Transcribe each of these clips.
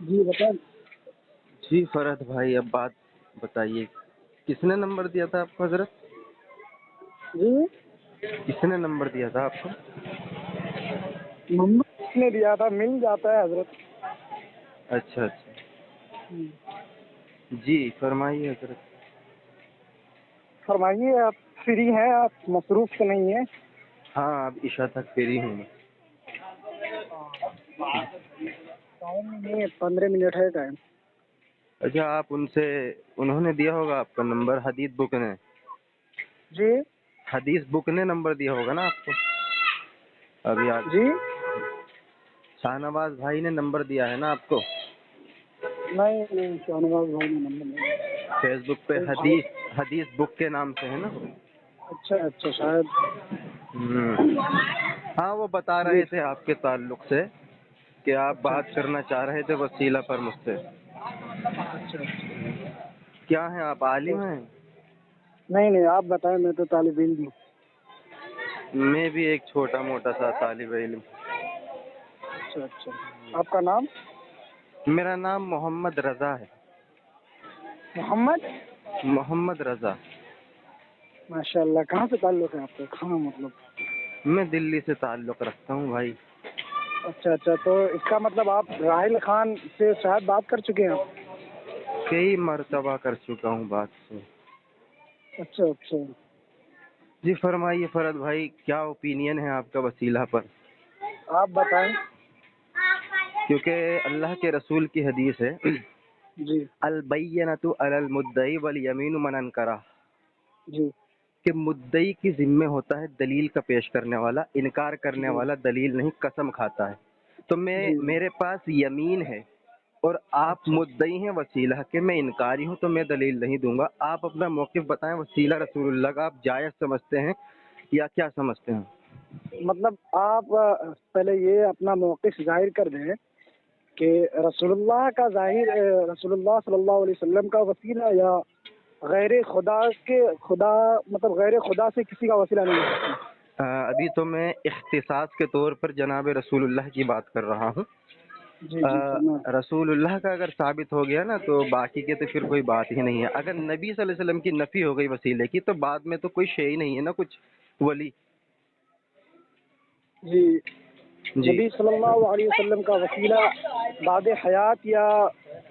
جی بتائیں. جی فرحت بھائی، اب بات بتائیے، کس نے نمبر دیا تھا آپ کو حضرت؟ جی کس نے نمبر دیا تھا آپ کو؟ محمد نے دیا تھا، مل جاتا ہے حضرت. اچھا اچھا، جی فرمائیے حضرت. فرمائیے، آپ فری ہیں؟ آپ مصروف تو نہیں ہیں؟ ہاں، اب عشاء تک فری ہوں میں. ٹائم نہیں ہے، 15 منٹ ہے ٹائم. اچھا، آپ انہوں نے دیا ہوگا آپ کا نمبر، حدیث بک نے. جی حدیث بک نے نمبر دیا ہوگا نا آپ کو ابھی آپ. جی شاہ نواز بھائی نے نمبر دیا ہے نا آپ کو؟ نہیں نہیں، شاہنواز بھائی نے نمبر نہیں دیا. فیس بک پہ کوئی بھائی. حدیث بک کے نام سے ہے نا. اچھا اچھا، شاید. ہاں، وہ بتا جی. رہے تھے آپ کے تعلق سے کہ آپ اچھا بات اچھا کرنا چاہ رہے تھے وسیلہ پر مجھ سے. اچھا اچھا. کیا ہیں آپ، تو عالم ہیں؟ نہیں نہیں، آپ بتائیں، میں تو طالب علم ہوں. میں بھی ایک چھوٹا موٹا سا طالب علم. اچھا اچھا. آپ کا نام؟ میرا نام محمد رضا ہے. محمد. محمد رضا. ماشاء اللہ. کہاں سے تعلق ہے آپ کا؟ کہاں مطلب؟ میں دلی سے تعلق رکھتا ہوں بھائی. اچھا اچھا، تو اس کا مطلب آپ راحل خان سے شاید بات کر چکے ہیں آپ؟ کئی مرتبہ کر چکا ہوں بات سے. اچھا اچھا. جی فرمائیے فرحت بھائی، کیا اوپینین ہے آپ کا وسیلہ پر؟ آپ بتائیں. کیونکہ اللہ کے رسول کی حدیث ہے، جی البینۃ علی المدعی والیمین من انکرہ، جی کہ مدعی کی ذمہ ہوتا ہے دلیل کا پیش کرنے والا، انکار کرنے جی والا دلیل نہیں قسم کھاتا ہے. تو جی جی. میرے پاس یمین ہے اور آپ اچھا. مدعی ہیں وسیلہ کہ میں انکاری ہوں، تو میں دلیل نہیں دوں گا. آپ اپنا موقف بتائیں، وسیلہ رسول اللہ کا آپ جائز سمجھتے ہیں یا کیا سمجھتے ہیں؟ مطلب آپ پہلے یہ اپنا موقف ظاہر کر دیں کہ رسول اللہ کا ظاہر، رسول اللہ صلی اللہ علیہ وسلم کا وسیلہ یا غیر خدا کے خدا، مطلب غیر خدا سے کسی کا وسیلہ نہیں ہو سکتا. ابھی تو میں اختصاص کے طور پر جناب رسول اللہ کی بات کر رہا ہوں. جی جی فرمائیں. رسول اللہ کا اگر ثابت ہو گیا نا تو باقی کے تو پھر کوئی بات ہی نہیں ہے. اگر نبی صلی اللہ علیہ وسلم کی نفی ہو گئی وسیلے کی تو بعد میں تو کوئی شے ہی نہیں ہے نا، کچھ ولی. جی. جی نبی صلی اللہ علیہ وسلم کا وسیلہ بعد حیات یا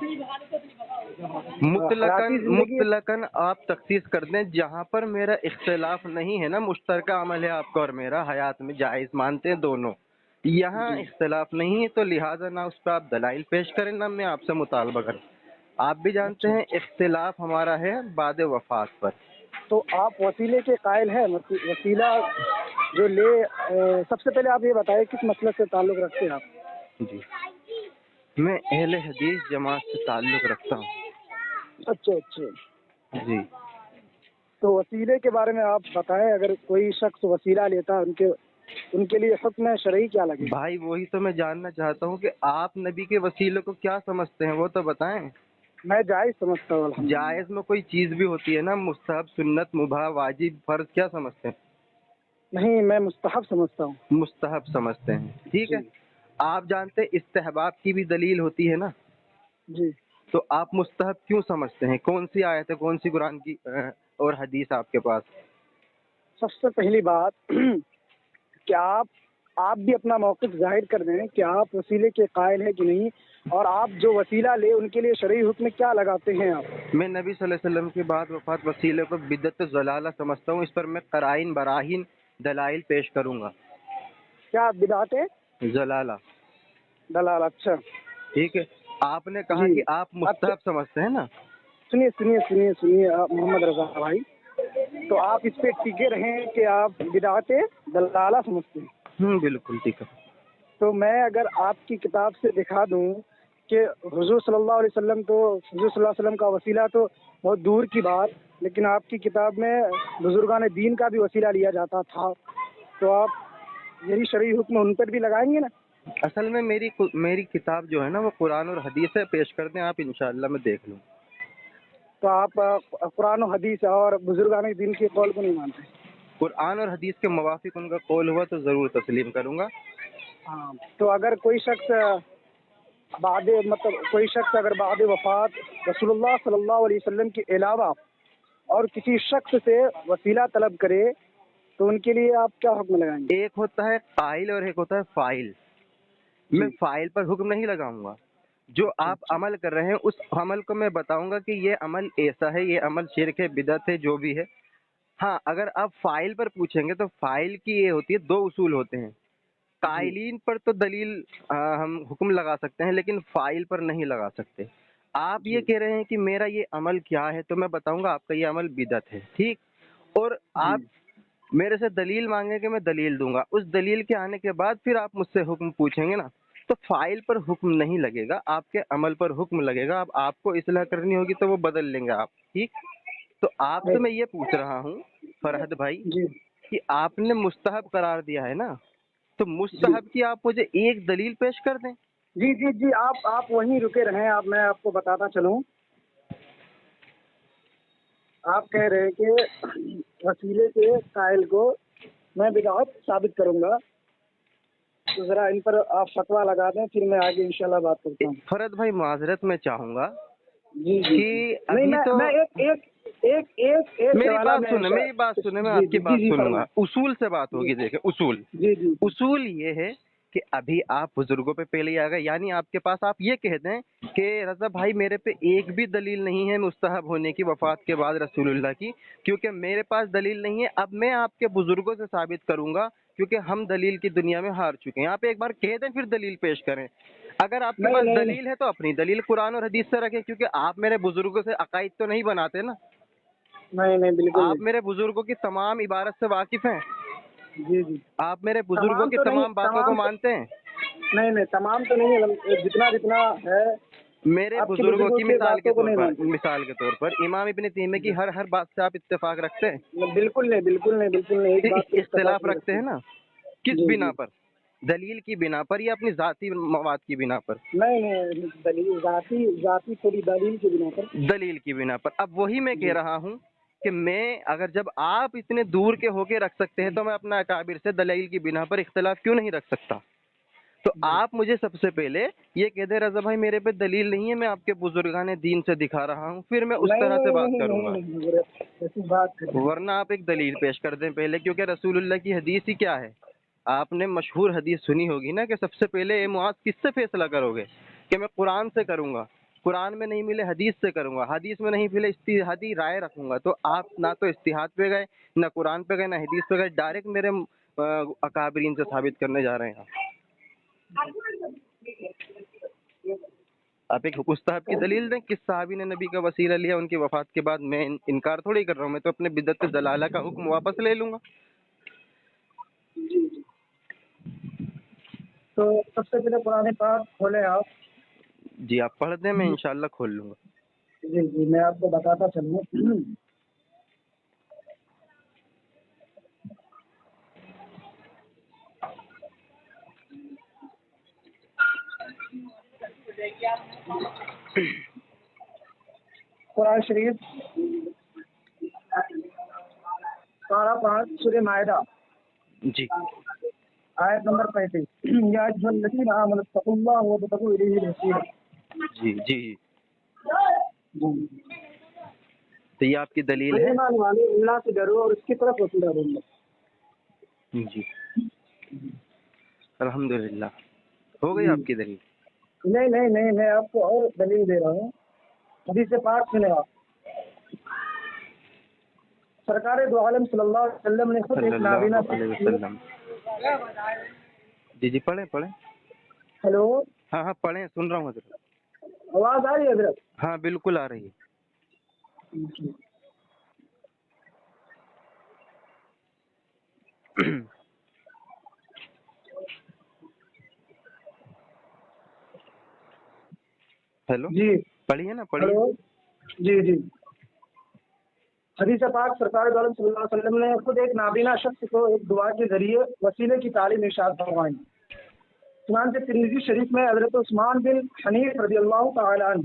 حیاتی زندگی ہے؟ مطلقاً آپ تخصیص کر دیں جہاں پر میرا اختلاف نہیں ہے نا، مشترکہ عمل ہے آپ کا اور میرا، حیات میں جائز مانتے ہیں دونوں. یہاں جی. اختلاف نہیں ہے تو لہٰذا نہ اس پہ آپ دلائل پیش کریں نہ میں آپ سے مطالبہ کروں. آپ بھی جانتے اچھا ہیں اچھا. اختلاف ہمارا ہے بعد وفات پر. تو آپ وسیلے کے قائل ہیں؟ وسیلہ جو لے، سب سے پہلے آپ یہ بتائیں کس مسلک سے تعلق رکھتے ہیں آپ؟ جی، میں اہل حدیث جماعت سے تعلق رکھتا ہوں. اچھا اچھا. جی. تو وسیلے کے بارے میں آپ بتائیں، اگر کوئی شخص وسیلہ لیتا ہے ان کے لیے حکم شرعی کیا لگے گا؟ بھائی وہی تو میں جاننا چاہتا ہوں کہ آپ نبی کے وسیلے کو کیا سمجھتے ہیں، وہ تو بتائیں. میں جائز سمجھتا ہوں الحمدللہ. جائز میں کوئی چیز بھی ہوتی ہے نا، مستحب، سنت، مباح، واجب، فرض، کیا سمجھتے ہیں؟ نہیں، میں مستحب سمجھتا ہوں. مستحب سمجھتے ہیں، ٹھیک ہے. جی آپ جانتے استحباب کی بھی دلیل ہوتی ہے نا، جی. تو آپ مستحب کیوں سمجھتے ہیں؟ کون سی آیت ہے، کون سی قرآن کی اور حدیث آپ کے پاس؟ سب سے پہلی بات کہ آپ بھی اپنا موقف ظاہر کر دیں کہ آپ وسیلے کے قائل ہیں کہ نہیں، اور آپ جو وسیلہ لے ان کے لیے شرعی حکم کیا لگاتے ہیں آپ؟ میں نبی صلی اللہ علیہ وسلم کے بعد وفات وسیلے کو بدعت ضلالہ سمجھتا ہوں. اس پر میں قرائن براہین دلائل پیش کروں گا. کیا بدعت ہے؟ ضلالہ. دلال. اچھا. ٹھیک ہے. آپ نے کہا جی. کہ آپ اچھا، مستحب سمجھتے ہیں نا. سنیے سنیے سنیے سنیے آپ محمد رضا بھائی، تو آپ اس پہ ٹکے رہیں کہ آپ بدعت دلالہ سمجھتے ہیں. بالکل ٹھیک ہے. تو میں اگر آپ کی کتاب سے دکھا دوں کہ حضور صلی اللہ علیہ وسلم تو حضور صلی اللہ علیہ وسلم کا وسیلہ تو بہت دور کی بات، لیکن آپ کی کتاب میں بزرگان دین کا بھی وسیلہ لیا جاتا تھا، تو آپ یہی شرعی حکم ان پر بھی لگائیں گے نا؟ اصل میں میری کتاب جو ہے نا وہ قرآن اور حدیث ہے، پیش کر دیں آپ، انشاءاللہ میں دیکھ لوں. تو آپ قرآن و حدیث اور بزرگان دین کے قول کو نہیں مانتے؟ قرآن اور حدیث کے موافق ان کا قول ہوا تو ضرور تسلیم کروں گا. ہاں. تو اگر کوئی شخص بعد مطلب کوئی شخص اگر بعد وفات رسول اللہ صلی اللہ علیہ وسلم کے علاوہ اور کسی شخص سے وسیلہ طلب کرے تو ان کے لیے آپ کیا حکم لگائیں گے؟ ایک ہوتا ہے قائل اور ایک ہوتا ہے فاعل. میں فاعل پر حکم نہیں لگاؤں گا. جو آپ عمل کر رہے ہیں اس عمل کو میں بتاؤں گا کہ یہ عمل ایسا ہے، یہ عمل شرک ہے، بدعت ہے، جو بھی ہے. ہاں اگر آپ فاعل پر پوچھیں گے تو فاعل کی یہ ہوتی ہے، دو اصول ہوتے ہیں. قائلین پر تو دلیل ہم حکم لگا سکتے ہیں لیکن فاعل پر نہیں لگا سکتے. آپ یہ کہہ رہے ہیں کہ میرا یہ عمل کیا ہے تو میں بتاؤں گا آپ کا یہ عمل بدعت ہے، ٹھیک. اور آپ میرے سے دلیل مانگیں کہ میں دلیل دوں گا. اس دلیل کے آنے کے بعد پھر آپ مجھ سے حکم پوچھیں گے نا، تو فاعل پر حکم نہیں لگے گا، آپ کے عمل پر حکم لگے گا. اب آپ کو اصلاح کرنی ہوگی تو وہ بدل لیں گے آپ، ٹھیک. تو آپ سے میں یہ پوچھ رہا ہوں فرحت بھائی جی کہ آپ نے مستحب قرار دیا ہے نا، تو مستحب کی آپ مجھے ایک دلیل پیش کر دیں. جی جی جی آپ وہیں رکے رہیں. آپ میں آپ کو بتاتا چلوں. آپ کہہ رہے ہیں کہ وسیلے کے قائل کو میں بدعت ثابت کروں گا، تو ذرا ان پر آپ فتویٰ لگا دیں، پھر میں آگے انشاءاللہ بات کرتا ہوں. فرحت بھائی معذرت میں چاہوں گا جی جی کہ نہیں، ابھی تو میں ایک میری حوالہ بات سنیں، میری بات سنیں، میں جی آپ کی جی بات جی سنوں گا. فرمائیں. اصول سے بات ہوگی. دیکھیں اصول، جی جی اصول یہ ہے کہ ابھی آپ بزرگوں پہ پہلے ہی آ گئے، یعنی آپ کے پاس آپ یہ کہہ دیں کہ رضا بھائی میرے پہ ایک بھی دلیل نہیں ہے مستحب ہونے کی وفات کے بعد رسول اللہ کی، کیونکہ میرے پاس دلیل نہیں ہے. اب میں آپ کے بزرگوں سے ثابت کروں گا کیونکہ ہم دلیل کی دنیا میں ہار چکے ہیں. آپ ایک بار کہہ دیں پھر دلیل پیش کریں. اگر آپ کے نہیں پاس نہیں دلیل ہے تو اپنی دلیل قرآن اور حدیث سے رکھیں، کیونکہ آپ میرے بزرگوں سے عقائد تو نہیں بناتے نا. نہیں نہیں بالکل آپ نہیں. میرے بزرگوں کی تمام عبارت سے واقف ہیں، جی جی آپ میرے بزرگوں تمام کی تو نہیں، تمام باتوں کو مانتے ہیں. نہیں نہیں تمام تو نہیں ہے، جتنا ہے میرے آپ کے بزرگوں کی باتوں کو نہیں مانتے. مثال کے طور پر امام ابن تیمیہ کی ہر بات سے آپ اتفاق رکھتے ہیں، بالکل نہیں بالکل نہیں بالکل نہیں، ایک بات پہ اتفاق اختلاف نہیں رکھتے رکھتے. ہیں نا. کس جی جی بنا پر؟ دلیل کی بنا پر یا اپنی ذاتی مواد کی بنا پر؟ نہیں نہیں دلیل ذاتی تھوڑی دلیل کی بنا پر. دلیل کی بنا پر. اب وہی میں جی کہہ رہا ہوں کہ میں اگر جب آپ اتنے دور کے ہو کے رکھ سکتے ہیں تو میں اپنا اکابر سے دلیل کی بنا پر اختلاف کیوں نہیں رکھ سکتا؟ تو جی آپ مجھے سب سے پہلے یہ کہہ دیں رضا بھائی میرے پہ دلیل نہیں ہے، میں آپ کے بزرگان دین سے دکھا رہا ہوں، پھر میں اس نہیں طرح سے نہیں بات نہیں کروں نہیں گا. نہیں حضرت ایسی بات کریں. ورنہ آپ ایک دلیل پیش کر دیں پہلے، کیونکہ رسول اللہ کی حدیث ہی کیا ہے. آپ نے مشہور حدیث سنی ہوگی نا کہ سب سے پہلے اے معاذ کس سے فیصلہ کرو گے؟ کہ میں قرآن سے کروں گا. قرآن میں نہیں ملے حدیث سے کروں گا، حدیث میں نہیں ملے اجتہادی رائے رکھوں گا. تو آپ نہ تو اجتہاد پہ گئے، نہ قرآن پہ گئے، نہ حدیث پہ گئے، ڈائریکٹ میرے اکابرین سے ثابت کرنے جا رہے ہیں. آپ ایک مستحب کی دلیل دیں کس صحابی نے نبی کا وسیلہ لیا ان کی وفات کے بعد. میں انکار تھوڑی کر رہا ہوں، میں تو اپنے بدعت ضلالہ کا حکم واپس لے لوں گا. جی جی تو سب سے پہلے قرآن پاک کھولیں آپ. جی آپ پڑھ دیں، میں انشاءاللہ کھول لوں گا. جی جی میں آپ کو بتاتا چلوں. قرآن شریف پارہ 5 سورہ مائدہ جی آیت نمبر 35. یا ایھا الذین آمنوا اتقوا اللہ وابتغوا الیہ الوسیلہ. جی جی جی تو یہ آپ کی دلیل ہے؟ ایمان والے اللہ سے ڈرو اور اس کی طرف وسیلہ ڈھونڈو. جی الحمدللہ ہو گئی آپ کی دلیل. نہیں نہیں نہیں میں آپ کو اور دلیل دے رہا ہوں. حدیث پاک سنیں آپ. سرکار دو عالم صلی اللہ علیہ وسلم نے خود صلی ایک اللہ نابینا علیہ شخص کو. وسلم. جی پڑھیں. ہیلو ہاں پڑھیں، سن رہا ہوں حضرت. آواز آ رہی ہے حضرت؟ ہاں بالکل آ رہی ہے. ہیلو جی پڑھیے نا، پڑھیے. ہیلو جی جی حدیث پاک سرکار دو عالم صلی اللہ علیہ وسلم نے خود ایک نابینا شخص کو ایک دعا کے ذریعے وسیلے کی تعلیم ارشاد فرمائی. چنانچہ ترمذی شریف میں حضرت عثمان بن حنیف رضی اللہ تعالی عنہ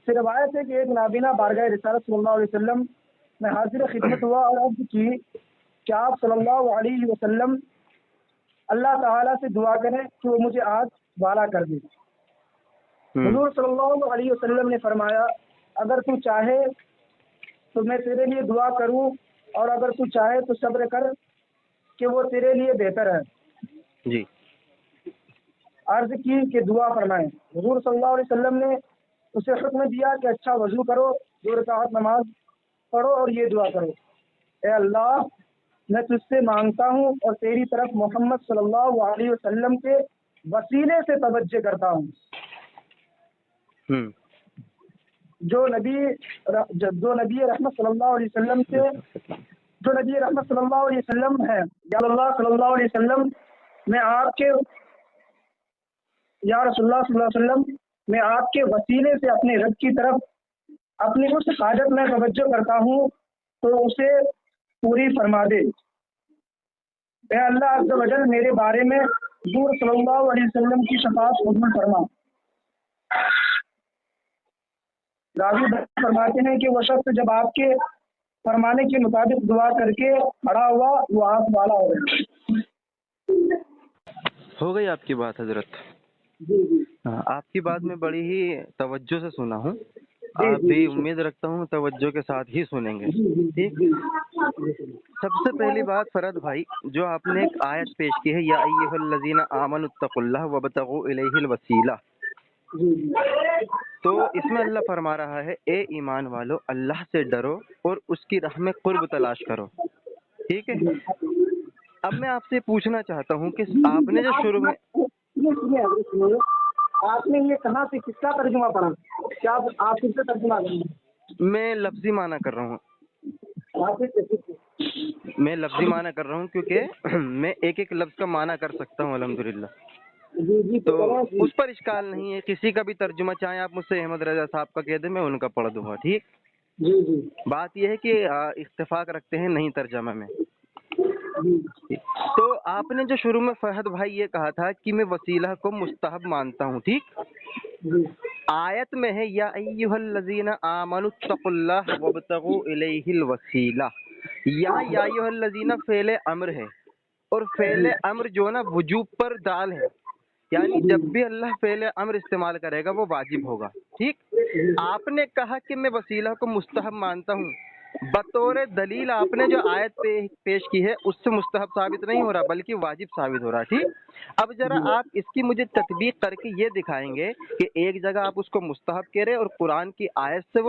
سے روایت ہے کہ ایک نابینا بارگاہ رسالت صلی اللہ علیہ وسلم میں حاضر خدمت ہوا اور عرض کی کہ آپ صلی اللہ علیہ وسلم اللہ تعالیٰ سے دعا کریں کہ وہ مجھے آج والا کر دے. حضور صلی اللہ علیہ وسلم نے فرمایا اگر تو چاہے تو میں تیرے لیے دعا کروں اور اگر تو چاہے تو صبر کر کہ وہ تیرے لیے بہتر ہے. جی. عرض کی کہ دعا فرمائیں. حضور صلی اللہ علیہ وسلم نے اسے حکم دیا کہ اچھا وضو کرو, 2 رکعت نماز پڑھو اور یہ دعا کرو, اے اللہ میں تجھ سے مانگتا ہوں اور تیری طرف محمد صلی اللہ علیہ وسلم کے وسیلے سے توجہ کرتا ہوں. جو نبی رحمت صلی اللہ علیہ وسلم سے جو نبی رحمت صلی اللہ علیہ وسلم ہے, یا اللہ صلی اللہ علیہ وسلم میں آپ کے یا رسول اللہ صلی اللہ علیہ وسلم میں آپ کے وسیلے سے اپنے رب کی طرف اپنی اس حاجت میں توجہ کرتا ہوں تو اسے پوری فرما دے. اے اللہ عز و جل میرے بارے میں حضور صلی اللہ علیہ وسلم کی شفاعت قبول فرما. راوی فرماتے ہیں کہ وہ شخص جب آپ کے فرمانے کے مطابق دعا کر کے کھڑا ہوا وہ آنکھ والا ہو گیا. ہو گئی آپ کی بات حضرت. جی جی آپ کی بات میں بڑی ہی توجہ سے سنا ہوں. آپ بھی امید رکھتا ہوں توجہ کے ساتھ ہی سنیں گے. ٹھیک. سب سے پہلی بات فرد بھائی, جو آپ نے ایک آیت پیش کی ہے, یا ایھا الذین آمنوا اتقوا اللہ وابتغوا الیہ الوسیلہ, تو اس میں اللہ فرما رہا ہے اے ایمان والو اللہ سے ڈرو اور اس کی راہ میں قرب تلاش کرو. ٹھیک ہے. اب میں آپ سے پوچھنا چاہتا ہوں کہ آپ نے جو شروع میں آپ نے یہ کہاں سے کس کا ترجمہ پڑھا, کیا آپ کس سے ترجمہ کریں گے؟ میں لفظی معنی کر رہا ہوں. میں لفظی معنی کر رہا ہوں کیونکہ میں ایک ایک لفظ کا معنی کر سکتا ہوں الحمدللہ. تو اس پر اشکال نہیں ہے. کسی کا بھی ترجمہ چاہیں آپ مجھ سے احمد رضا صاحب کا کہہ دیں, میں ان کا پڑھ دوں گا. ٹھیک. بات یہ ہے کہ اتفاق رکھتے ہیں نہیں ترجمہ میں. تو آپ نے جو شروع میں فہد بھائی یہ کہا تھا کہ میں وسیلہ کو مستحب مانتا ہوں. ٹھیک. آیت میں ہے یا ایھا الذین آمنوا اتقوا اللہ وابتغوا الیہ الوسیلہ. یا ایھا الذین فعل امر ہے, اور فعل امر جو نا وجوب پر دال ہے, یعنی جب بھی اللہ فعل امر استعمال کرے گا وہ واجب ہوگا. ٹھیک. آپ نے کہا کہ میں وسیلہ کو مستحب مانتا ہوں, بطور دلیل آپ نے جو آیت پیش کی ہے اس سے مستحب ثابت نہیں ہو رہا بلکہ واجب ثابت ہو رہا. ٹھیک. اب ذرا آپ اس کی مجھے تطبیق کر کے یہ دکھائیں گے کہ ایک جگہ آپ اس کو مستحب کہہ رہے اور قرآن کی آیت سے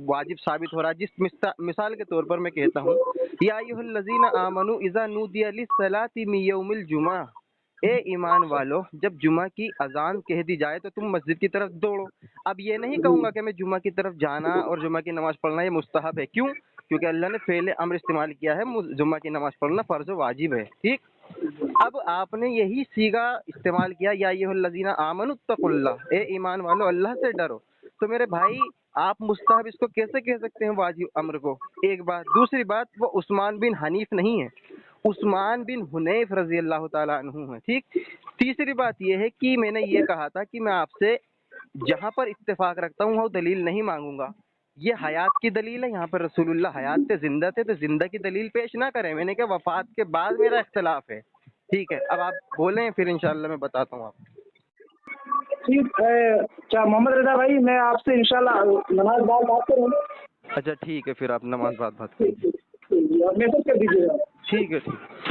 واجب ثابت ہو رہا ہے. جس مثال کے طور پر میں کہتا ہوں یا ایھا الذین آمنوا اذا نودی للصلاۃ من یوم الجمعہ, اے ایمان والو جب جمعہ کی اذان کہہ دی جائے تو تم مسجد کی طرف دوڑو. اب یہ نہیں کہوں گا کہ میں جمعہ کی طرف جانا اور جمعہ کی نماز پڑھنا یہ مستحب ہے. کیوں؟ کیونکہ اللہ نے فعل امر استعمال کیا ہے, جمعہ کی نماز پڑھنا فرض و واجب ہے. ٹھیک. اب آپ نے یہی صیغہ استعمال کیا یا ایھا الذین آمنوا اتقوا اللہ, اے ایمان والو اللہ سے ڈرو. تو میرے بھائی آپ مستحب اس کو کیسے کہہ سکتے ہیں واجب امر کو؟ ایک بات. دوسری بات, وہ عثمان بن حنیف نہیں ہے, عثمان بن حنیف رضی اللہ تعالیٰ عنہ ہے. ٹھیک. تیسری بات یہ ہے کہ میں نے یہ کہا تھا کہ میں آپ سے جہاں پر اتفاق رکھتا ہوں وہ دلیل نہیں مانگوں گا. یہ حیات کی دلیل ہے, یہاں پر رسول اللہ حیات تھے, زندہ تھے, تو زندہ کی دلیل پیش نہ کریں. میں نے کہا وفات کے بعد میرا اختلاف ہے. ٹھیک ہے. اب آپ بولیں پھر انشاءاللہ میں بتاتا ہوں آپ. ٹھیک ہے. کیا محمد رضا بھائی میں آپ سے انشاءاللہ نماز بعد بات کروں؟ اچھا ٹھیک ہے, پھر آپ نماز بعد بات کریں. آپ میسج کر دیجیے گا. ٹھیک ہے. ٹھیک.